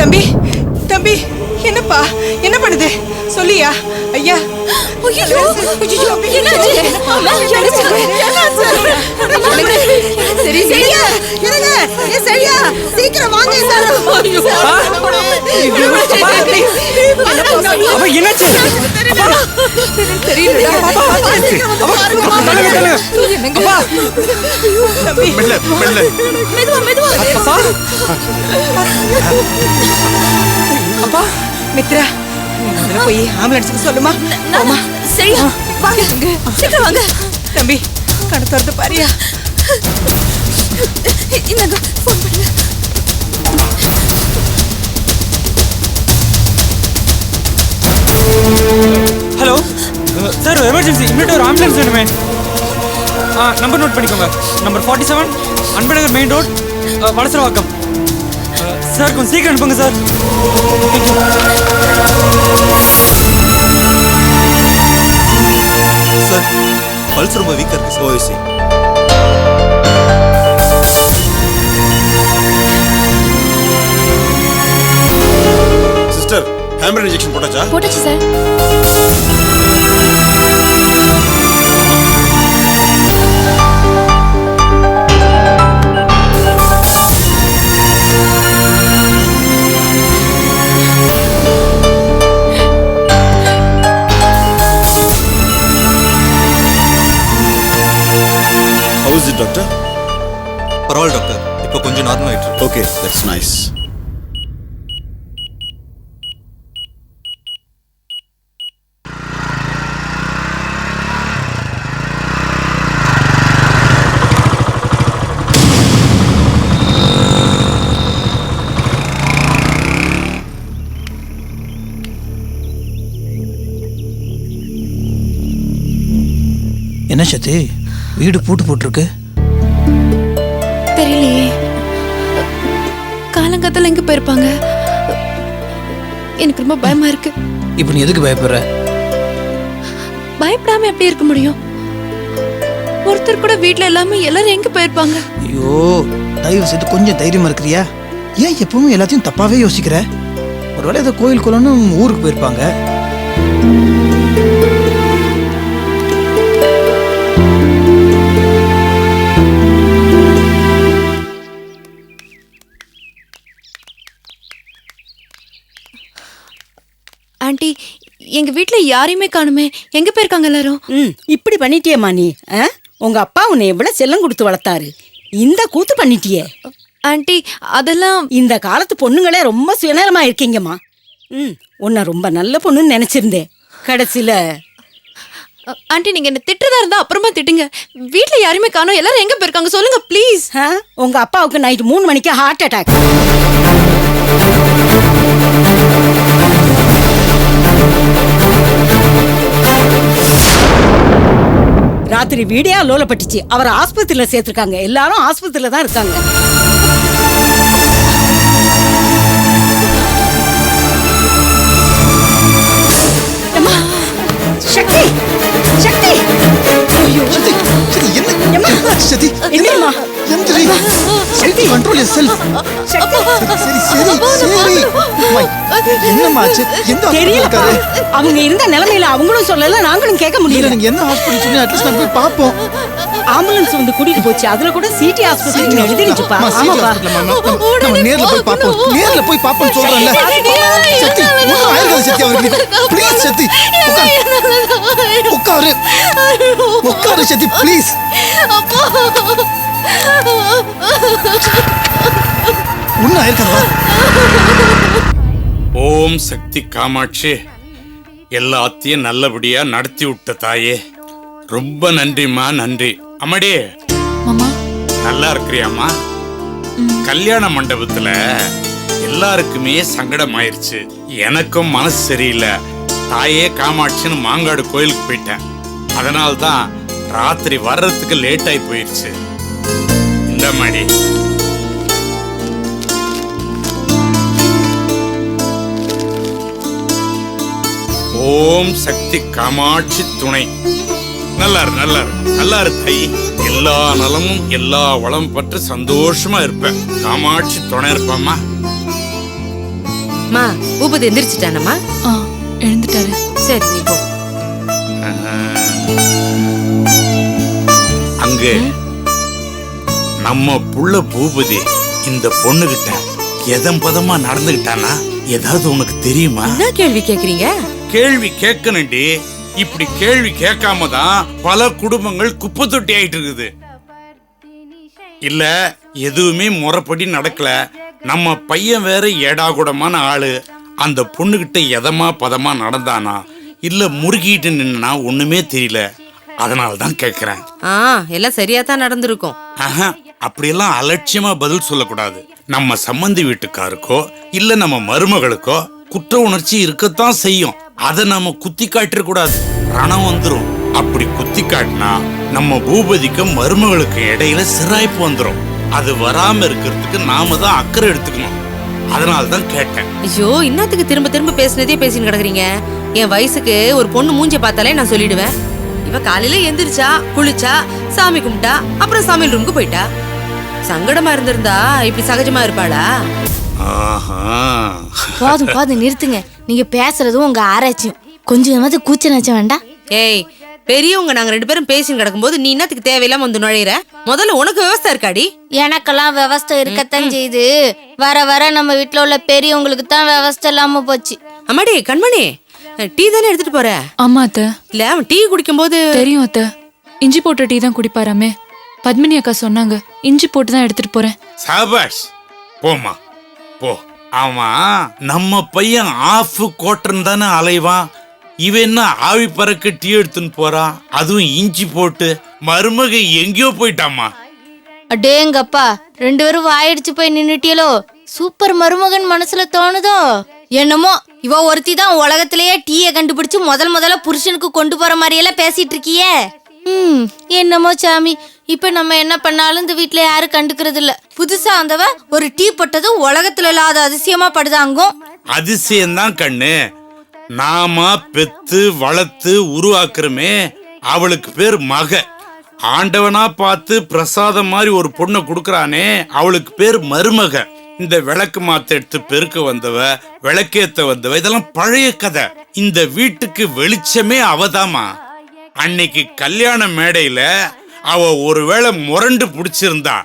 தம்பி தம்பி, என்னப்பா என்ன பண்ணுது சொல்லியா? ஐயா சீக்கிரம் வாங்க. அப்பா மித்ரா, போய் ஆம்புலன்ஸுக்கு சொல்லுமா. சரியா வாங்க, சீக்கிரம் வாங்க. தம்பி கண் திறந்து பாரியா. இந்தாங்க ஃபோன் பண்ணுங்க. ஹலோ சார், எமர்ஜென்சி, இமிடியேட் ஒரு ஆம்புலன்ஸ் வேணுமே. நம்பர் நோட் பண்ணிக்கோங்க. Number 47 Anbazhagar main road, Valasaravakkam. Sir கொஞ்சம் சீக்கிரம் அனுப்புங்க சார். சார் பல்ஸ் ரொம்ப வீக்கா இருக்கு. ஓஎஸ்சி சிஸ்டர், ஹேமரேஜ் இன்ஜெக்ஷன் போட்டாச்சா? போட்டாச்சு sir. How is it, doctor? பரவாயில்ல டாக்டர், இப்போ கொஞ்சம் நார்மல் ஆயிட்டு. Okay, that's nice. என்ன சத்தி, வீடு பூட்டு போட்டிருக்கு? தெரியலையே, காலங்காத்தால எங்க போயிருப்பாங்க. எனக்கு ரொம்ப பயமா இருக்கு. இப்போ நீ எதுக்கு பயப்படுற? பயப்படாம எப்படி இருக்க முடியும்? ஒருத்தர் கூட வீட்டுல எல்லாமே எல்லாரும் எங்க போயிருப்பாங்க? ஐயோ, தயவு செய்து கொஞ்சம் தைரியமா இருக்கிறியா? ஏன் எப்பவுமே எல்லாத்தையும் தப்பாவே யோசிக்கிற? ஒருவேளை ஏதோ கோயில் குளம்னு ஊருக்கு போயிருப்பாங்க. ஆண்டி, எங்க வீட்டுல யாரையுமே காணுமே. எங்க போயிருக்காங்க எல்லாரும்? இப்படி பண்ணிட்டியேம்மா நீ. உங்க அப்பா உன்னை எவ்வளவு செல்லம் கொடுத்து வளர்த்தாரு, இந்த கூத்து பண்ணிட்டியே. ஆண்டி அதெல்லாம் இந்த காலத்து பொண்ணுங்களே ரொம்ப சுயநலமா இருக்கீங்கம்மா. உன்னை ரொம்ப நல்ல பொண்ணுன்னு நினைச்சிருந்தேன். கடைசியில ஆண்டி நீங்க என்ன திட்டுறதா இருந்தா அப்புறமா திட்டுங்க. வீட்டுல யாரையுமே காணோம், எல்லாரும் எங்க போயிருக்காங்க சொல்லுங்க ப்ளீஸ். உங்க அப்பாவுக்கு நைட் 3 மணிக்கு ஹார்ட் அட்டாக். ராத்திரி வீடியோ லோலப்பட்டுச்சு. அவர் ஆஸ்பத்திரியில சேர்த்திருக்காங்க. எல்லாரும் ஆஸ்பத்திரியில தான் இருக்காங்க. சக்தி, சக்தி, ஐயோ சத்தி, சத்தி என்ன சத்தி, என்னம்மா? எந்திரி சத்தி, கண்ட்ரோல் yourself. சக்தி, சரி சரி சரி. என்னம்மா ஆச்சு? எந்த தெரியல. இருக்காரு? அவங்க இருந்த நிலைமையில அவங்களும் சொல்லல, நாங்களும் கேட்க முடியல. நீங்க என்ன ஹாஸ்பிடல் சொன்னீங்க? அட்லீஸ்ட் நான் போய் பாப்போம். ஆம்புலன்ஸ் வந்து கூட்டிட்டு போச்சு. அதுல கூட சிடி ஹாஸ்பிடல் எழுதிருச்சுப்பா. ஆமாப்பா, நம்ம நேர்ல போய் பாப்போம். நேர்ல போய் பாப்போம் சொல்றேன்ல. சத்தி, ஒண்ணும் ஆயிருக்காது சத்தி அவருக்கு. ப்ளீஸ் சத்தி, உட்காரு உட்காரு சத்தி ப்ளீஸ். ஒண்ணும் ஆயிருக்காதா? ஓம் சக்தி காமாட்சி, எல்லாத்தையும் நல்லபடியா நடத்தி விட்ட தாயே, ரொம்ப நன்றிம்மா, நன்றி. அம்மாடி, நல்லா இருக்கிறியாம்மா? கல்யாண மண்டபத்துல எல்லாருக்குமே சங்கடம் ஆயிருச்சு. எனக்கும் மனசு சரியில்லை. தாயே காமாட்சின்னு மாங்காடு கோயிலுக்கு போயிட்டேன். அதனால்தான் ராத்திரி வர்றதுக்கு லேட் ஆகி போயிருச்சு. இந்த மாதிரி ஓம் சக்தி காமாட்சி துணை. நல்லாரு நல்லாரு நல்லாரு தாயி. எல்லா நலமும் எல்லா வளம் பற்று சந்தோஷமா இருப்பேன். காமாட்சி துணை இருப்பாமா. மா பூபதி எந்திரிச்சிட்டானம்மா? எழுந்துட்டாரு. சரி நீ போ. அங்க நம்ம புள்ள பூபதி இந்த பொண்ணுகிட்ட எதம் பதமா நடந்துகிட்டானா ஏதாவது உனக்கு தெரியுமா? என்ன கேள்வி கேக்குறீங்க? கேள்வி கேட்கணுண்டி. இப்படி கேள்வி கேட்காம தான் பல குடும்பங்கள் குப்பை தொட்டி ஆயிட்டு இருக்குது. இல்ல எதுவுமே முறைப்படி நடக்கல. நம்ம பையன் வேற ஏடாகுடமான ஆளு. அந்த பொண்ணுகிட்ட எதமா பதமா நடந்தானா இல்ல முறுகிட்டு நின்னா ஒண்ணுமே தெரியல. அதனாலதான் கேக்குறேன். எல்லாம் சரியா தான் நடந்திருக்கும். அப்படியெல்லாம் அலட்சியமா பதில் சொல்லக்கூடாது. நம்ம சம்பந்தி வீட்டுக்காருக்கோ இல்ல நம்ம மருமகளுக்கோ குற்ற உணர்ச்சி இருக்கத்தான் செய்யும். அதை நம்ம குத்தி காட்டிட கூடாது, ரணம் வந்துரும். அப்படி குத்தி காட்டினா நம்ம பூபதிக்கும் மருமகளுக்கு இடையில சிராய்ப்பு வந்துரும். அது வராம இருக்கிறதுக்கு நாம தான் அக்கறை எடுத்துக்கணும். அதனாலதான் கேட்டேன். ஐயோ, இன்னத்துக்கு திரும்ப திரும்ப பேசினதே பேசின்னு கிடக்குறீங்க. என் வயசுக்கு ஒரு பொண்ணு மூஞ்ச பார்த்தாலே நான் சொல்லிடுவேன். இவ காலையில எந்திரிச்சா, குளிச்சா, சாமி கும்பிட்டா, அப்புறம் சமையல் ரூமுக்கு போயிட்டா. சங்கடமா இருந்திருந்தா இப்படி சகஜமா இருப்பாளா? போதும் போதும் நிறுத்துங்க. நீங்க பேசுறதும் உங்க ஆராய்ச்சியும் கொஞ்சமாவது கூச்ச நச்ச வேண்டாம். ஏய், பெரியவங்க நாங்க 2 பேரும் பேசின்னு கிடக்கும்போது நீ இன்னத்துக்கு தேவையில்லாம வந்து நுழையிற? முதல்ல உனக்கு விவசாயம் இருக்காடி? எனக்கெல்லாம் விவசாயம் இருக்கத்தான் செய்யுது. வர வர நம்ம வீட்டுல உள்ள பெரியவங்களுக்கு தான் விவசாயம் இல்லாம போச்சு. அம்மாடி கண்மணி, டீ தானே எடுத்துட்டு போற? ஆமா அத்தை. இல்ல அவன் டீ குடிக்கும் போது தெரியும் அத்தை, இஞ்சி போட்ட டீ தான் குடிப்பாராமே. பத்மினி அக்கா சொன்னாங்க, இஞ்சி போட்டு தான் எடுத்துட்டு போறேன். சாபாஷ், போமா போ. ஆமா, நம்ம பையன் ஆஃப் கோட்டன் தானே அலைவான். இவன் என்ன ஆவி பறக்க டீ எடுத்துன்னு போறான், அதுவும் இஞ்சி போட்டு. மருமக எங்கேயோ போயிட்டாமா. அடேங்கப்பா, 2 பேரும் வாயிடுச்சு போய் நின்னுட்டியலோ. சூப்பர் மருமகன் மனசுல தோணுதோ என்னமோ. இவ ஒருத்தி தான் உலகத்திலேயே டீயை கண்டுபிடிச்சு முதல்ல புருஷனுக்கு கொண்டு போற மாதிரி எல்லாம் பேசிட்டு இருக்கியே. என்னமோ சாமி, இப்ப நம்ம என்ன பண்ணாலும் இந்த வீட்டுல யாரும் கண்டுக்கிறது இல்ல. புதுசா வந்தவ ஒரு டீ போட்டது உலகத்துல இல்லாத அதிசயமா படுதாங்கும். அதிசயம்தான் கண்ணு. நாம பெத்து வளர்த்து உருவாக்குறமே, அவளுக்கு பேர் மக. ஆண்டவனா பார்த்து பிரசாதம் மாதிரி ஒரு பொண்ணை கொடுக்கறானே, அவளுக்கு பேர் மருமக. இந்த விளக்கு மாத்த எடுத்து பெருக்க வந்தவ, விளக்கேத்த வந்தவ, இதெல்லாம் பழைய கதை. இந்த வீட்டுக்கு வெளிச்சமே அவதாமா. அன்னைக்கு கல்யாண மேடையில அவ ஒருவேளை முரண்டு பிடிச்சிருந்தா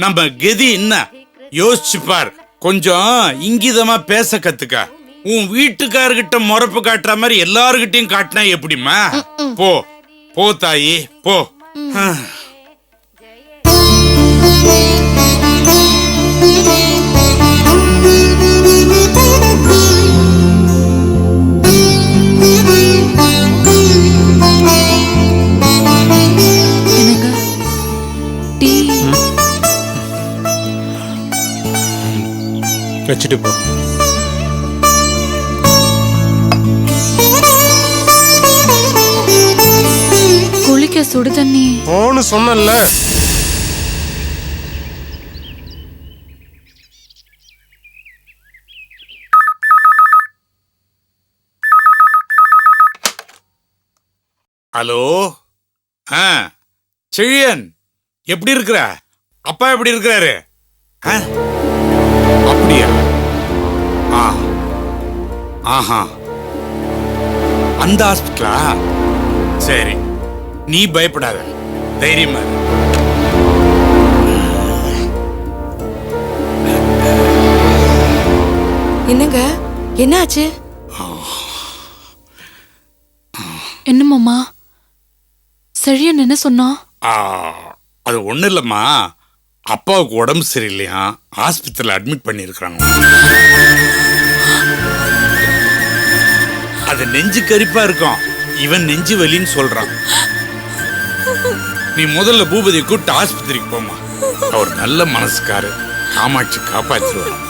நம்ம கெதி என்ன யோசிச்சு பார். கொஞ்சம் இங்கிதமா பேச கத்துக்க. உன் வீட்டுக்காரர்கிட்ட முறப்பு காட்டுற மாதிரி எல்லாருகிட்டையும் காட்டினா எப்படிமா? போ போ தாயி போ. வச்சுட்டு போ. குளிக்க சுடு தண்ணி ஓன்னு சொன்னல. ஹலோ, செழியன் எப்படி இருக்கிற? அப்பா எப்படி இருக்கிறாரு? அப்படியா? ஆஹா, அந்த ஹாஸ்பிட்டலா? சரி, நீ பயப்படாத, தைரியமா. என்னங்க, என்னாச்சு? என்னமாமா செழியன் என்ன சொன்னா? அது ஒண்ணு இல்லம்மா, அப்பாவுக்கு உடம்பு சரியில்லையா, ஆஸ்பத்திரியில் அட்மிட் பண்ணிருக்காங்க. அது நெஞ்சு கரிப்பா இருக்கும். இவன் நெஞ்சு வலின்னு சொல்றான். நீ முதல்ல பூபதியை கூப்பிட்டு ஆஸ்பத்திரிக்கு போமா. அவர் நல்ல மனசுக்காரு, காமாட்சி காப்பாற்றிடுவார்.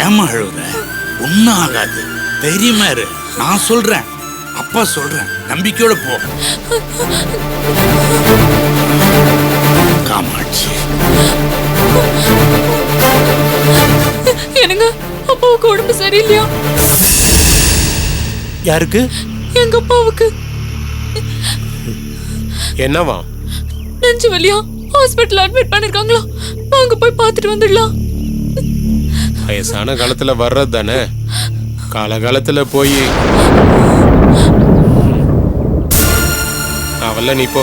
ஏமா அழுவுற? ஒன்னும் ஆகாது, தைரியமா இரு. நான் சொல்றேன், அப்பா சொல்றேன், நம்பிக்கையோட போ. காமாட்சி, என்னங்க அப்பாவுக்கு உடம்பு சரியில்லையா? யாருக்கு? எங்க அப்பாவுக்கு. என்னவா? நெஞ்சு வலியா, ஹாஸ்பிட்டல் அட்மிட் பண்ணிருக்காங்களா? வாங்க போய் பார்த்துட்டு வந்துடலாம். வயசான காலத்துல வர்றது தானே. காலகாலத்துல போய் அவல்ல நீ போ.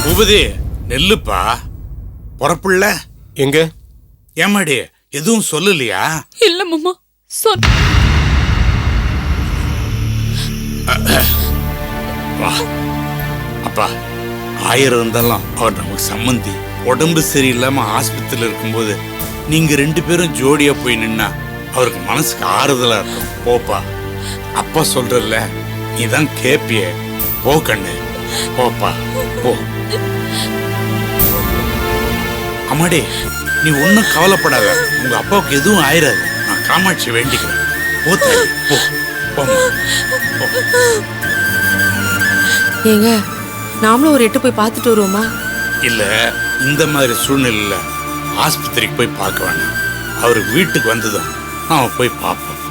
பூபதி நெல்லுப்பா பொறப்புள்ள எங்க ஏமாடி எதுவும் சொல்லலையா? இல்ல மாமா சொல். வா அப்பா, 1000 இருந்தாலும் அவர் நமக்கு சம்மந்தி. உடம்பு சரியில்லாம ஆஸ்பத்திரியில் இருக்கும்போது நீங்க 2 பேரும் ஜோடியா போய் நின்னா அவருக்கு மனசுக்கு ஆறுதலா இருக்கும். போப்பா, அப்பா சொல்றல்ல, நீதான் கேப்பிய. போ கண்ணு, போப்பா போ. அம்மாடி, நீ ஒன்னும் கவலைப்படாத, உங்க அப்பாவுக்கு எதுவும் ஆயிராது. நான் காமாட்சி வேண்டிக்கிறேன். போ தாயி, போ போம்மா, போ. ஏங்க நாமளும் ஒரு 8 போய் பார்த்துட்டு வருவோமா? இல்ல, இந்த மாதிரி சூழ்நிலையில ஆஸ்பத்திரிக்கு போய் பார்க்க வேண்டாம். அவரு வீட்டுக்கு வந்துதான் நாம போய் பார்ப்போம்.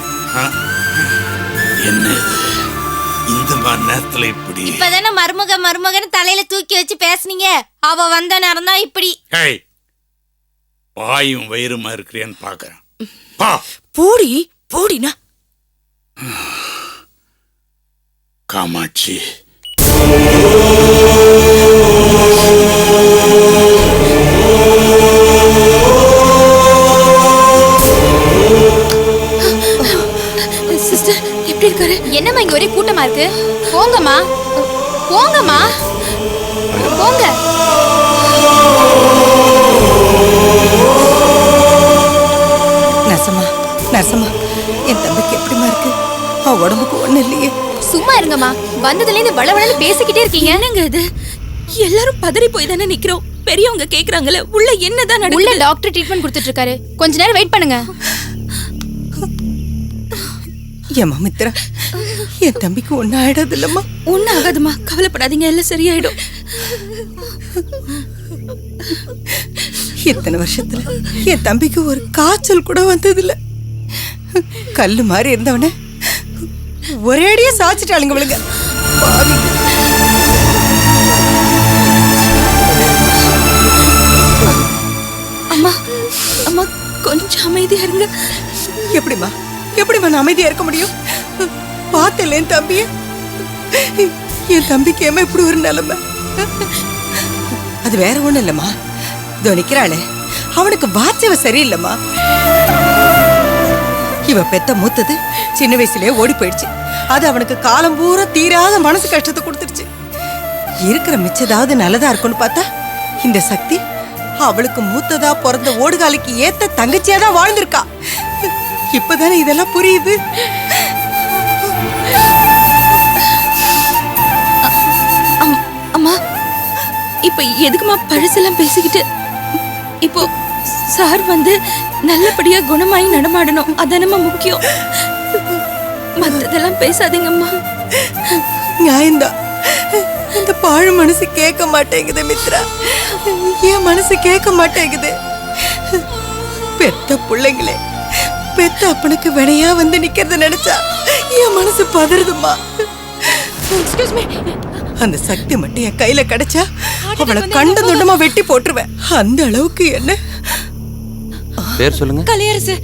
என்ன இது இந்த மாதிரி நேரத்துல இப்படி? இப்பதானே மருமகன் தலையில தூக்கி வச்சு பேசுனீங்க. அவ வந்த நேரம் தான் இப்படி. ஏய், வாயும் வயிறுமா இருக்கிறியான்னு பாக்குறேன். பா போடி போடினா. காமாட்சி, சிஸ்டர் எப்படி இருக்காரு? என்னம்மா இங்க ஒரே கூட்டமா இருக்கு? போங்கம்மா போங்கம்மா போங்க. நரசம்மா, என் தம்பிக்கு எப்படிமா இருக்கு? அவன் உடம்புக்கு ஒண்ணு இல்லையே. சும்மா இருங்கம்மா, வந்ததுல இருந்து வளவளன்னு பேசிக்கிட்டே இருக்கீங்க. என்னங்க இது? எல்லாரும் பதறி போய் தானே நிக்கிறோம். பெரியவங்க கேக்குறாங்கல, உள்ள என்னதான் நடக்குது? உள்ள டாக்டர் ட்ரீட்மெண்ட் கொடுத்துட்டு இருக்காரு. கொஞ்ச நேரம் வெயிட் பண்ணுங்க. ஏமா மித்ரா, என் தம்பிக்கு ஒன்னும் ஆயிடாது இல்லம்மா? ஒன்னும் ஆகாதுமா, கவலைப்படாதீங்க, எல்லாம் சரியாயிடும். இத்தனை வருஷத்துல என் தம்பிக்கு ஒரு காய்ச்சல் கூட வந்ததில்ல. கல்லு மாதிரி இருந்தவன ஒரேடியா சாச்சிட்டாளுங்க அவளுங்க. அம்மா அம்மா கொஞ்சம் அமைதியா இருங்க. எப்படிமா நான் அமைதியா இருக்க முடியும்? பார்த்தல என் தம்பிய. என் தம்பிக்கு ஏமா இப்படி ஒரு நிலைமை? அது வேற ஒண்ணும் இல்லம்மா, இதோ நிக்கிறாளே, அவனுக்கு வாச்சவ சரியில்லம்மா. இவ பெத்த மூத்தது சின்ன வயசுலயே ஓடி போயிடுச்சு. அது அவனுக்கு காலம் பூரா தீராத மனசு கஷ்டத்தை கொடுத்துருச்சு. இருக்கிற மிச்சதாவது நல்லதா இருக்கும்னு பார்த்தா இந்த சக்தி அவளுக்கு மூத்ததா பிறந்த ஓடுகாலிக்கு ஏத்த தங்கச்சியா தான் வாழ்ந்திருக்கா. இப்பதானே இதெல்லாம் புரியுது. அம்மா, இப்ப எதுக்குமா பழசெல்லாம் பேசிக்கிட்டு? இப்போ சார் வந்து நல்லபடியா குணமாயி நடமாடணும், அதானமா முக்கியம். மத்ததெல்லாம் பேசாதீங்கம்மா. நியாயம்தான், இந்த பாழ் மனசு கேட்க மாட்டேங்குது மித்ரா. என் மனசு கேட்க மாட்டேங்குது. பெத்த பிள்ளைங்களே பெத்த அப்பனுக்கு வினையா வந்து நிக்கிறத நினைச்சா என் மனசு பதறுதுமா. அந்த சக்தி மட்டும் என் கையில கிடைச்சா அவளை கண்ட துண்டமா வெட்டி போட்டுருவேன். அந்த அளவுக்கு என்ன. பேர் சொல்லுங்க. கலையரசு.